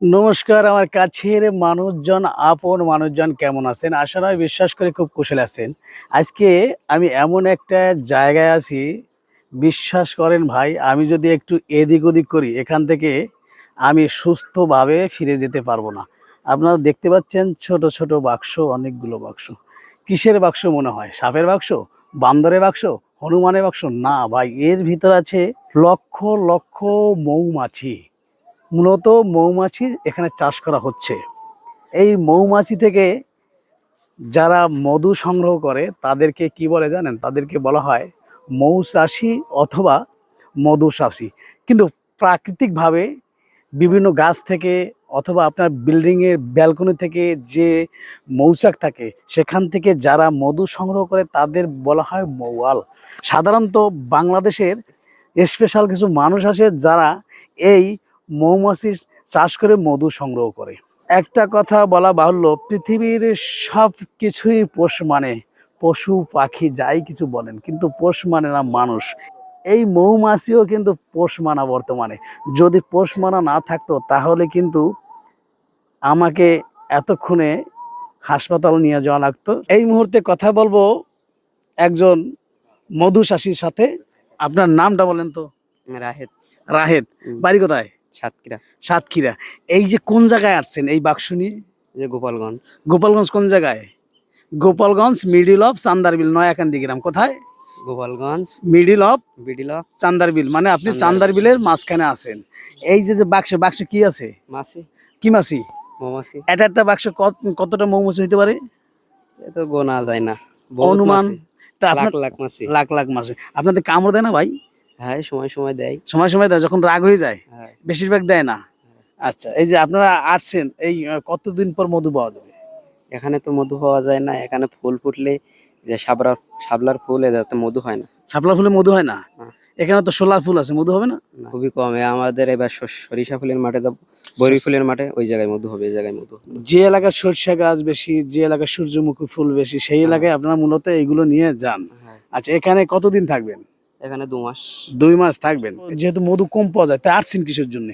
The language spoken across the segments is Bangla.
নমস্কার আমার কাছের মানুষজন, আপন মানুষজন কেমন আছেন? আশা নয় বিশ্বাস করে খুব কুশলে আছেন। আজকে আমি এমন একটা জায়গায় আছি, বিশ্বাস করেন ভাই, আমি যদি একটু এদিক ওদিক করি এখান থেকে আমি সুস্থভাবে ফিরে যেতে পারবো না। আপনারা দেখতে পাচ্ছেন ছোট ছোট বাক্স, অনেকগুলো বাক্স। কিসের বাক্স মনে হয়? সাপের বাক্স, বান্দরের বাক্স, হনুমানের বাক্স? না ভাই, এর ভিতর আছে লক্ষ লক্ষ মৌমাছি। মূলত মৌমাছি এখানে চাষ করা হচ্ছে। এই মৌমাছি থেকে যারা মধু সংগ্রহ করে তাদেরকে কি বলে জানেন? তাদেরকে বলা হয় মৌচাষী অথবা মধুচাষী। কিন্তু প্রাকৃতিকভাবে বিভিন্ন গাছ থেকে অথবা আপনার বিল্ডিংয়ের ব্যালকনি থেকে যে মৌচাক থাকে সেখান থেকে যারা মধু সংগ্রহ করে তাদের বলা হয় মৌয়াল। সাধারণত বাংলাদেশের স্পেশাল কিছু মানুষ আছে যারা এই মৌমাছি চাষ করে মধু সংগ্রহ করে। একটা কথা বলা বাহুল্য, পৃথিবীর সব কিছুই পোষ মানে, পশু পাখি যাই কিছু বলেন, কিন্তু পোষ মানে না মানুষ। এই মৌমাছিও কিন্তু পোষ মানা বর্তমানে। যদি পোষ মানা না থাকতো তাহলে কিন্তু আমাকে এতক্ষণে হাসপাতাল নিয়ে যাওয়া লাগতো। এই মুহূর্তে কথা বলবো একজন মধুচাষীর সাথে। আপনার নামটা বলেন তো? রাহেত। রাহেত। বাড়ি কোথায়? সাতক্ষীরা। সাতক্ষীরা। এই যে কোন জায়গায় আসছেন এই বাক্স নিয়ে? যে গোপালগঞ্জ। গোপালগঞ্জ কোন জায়গায়? গোপালগঞ্জ মিডিল অফ চান্দারবিল, নয়াকান্দি গ্রাম। কোথায়? গোপালগঞ্জ মিডিল অফ বিডিল অফ চান্দারবিল, মানে আপনি চান্দারবিলের মাঝখানে আছেন। এই যে যে বাক্সে কি আছে? মাছি। কি মাছি? মৌমাছি। এটা একটা বাক্স কতটা মৌমাছি হইতে পারে? এ তো গোনা যায় না, বহুত অনুমান? মাছি। তা লাখ আপনার লাখ মাছি। লাখ লাখ মাছি। আপনাদের কামড় দেয় না ভাই? হ্যাঁ, সময় সময় দেয়। সময় সময় দেয়, যখন রাগ হয়ে যায়? হ্যাঁ। বেশিরভাগ দেয় না। আচ্ছা, এই যে আপনারা আসছেন, এই কতদিন পর মধু পাওয়া যাবে? এখানে তো মধু পাওয়া যায় না, এখানে ফুল ফুটলে যে শাপলার ফুল এটাতে মধু হয় না। শাপলা ফুলে মধু হয় না? হ্যাঁ। এখানে তো সোলার ফুল আছে, মধু হবে না? খুবই কম। আমাদের এবার সরিষা ফুলের মাঠে, বড়ি ফুলের মাঠে, ওই জায়গায় মধু হবে, এই জায়গায় মধু হবে না। যে এলাকার সরিষা গাছ বেশি, যে এলাকার সূর্যমুখী ফুল বেশি, সেই এলাকায় আপনারা মূলত এইগুলো নিয়ে যান। হ্যাঁ। আচ্ছা, এখানে কতদিন থাকবেন? এখানে 2 মাস। 2 মাস থাকবেন। যেহেতু মধু কম পাওয়া যায়, তা আসছেন কিসের জন্য?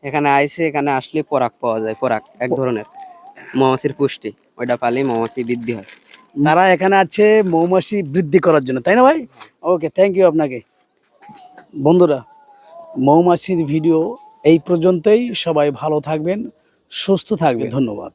এখানে এখানে আসলে পরাগ পাওয়া যায়। পরাগ এক ধরনের মৌমাছির পুষ্টি, ওইটা পালে মৌমাছি বৃদ্ধি হয়। তারা এখানে আছে মৌমাছি বৃদ্ধি করার জন্য, তাই না ভাই? ওকে, থ্যাংক ইউ আপনাকে। বন্ধুরা, মৌমাছির ভিডিও এই পর্যন্তই। সবাই ভালো থাকবেন, সুস্থ থাকবেন। ধন্যবাদ।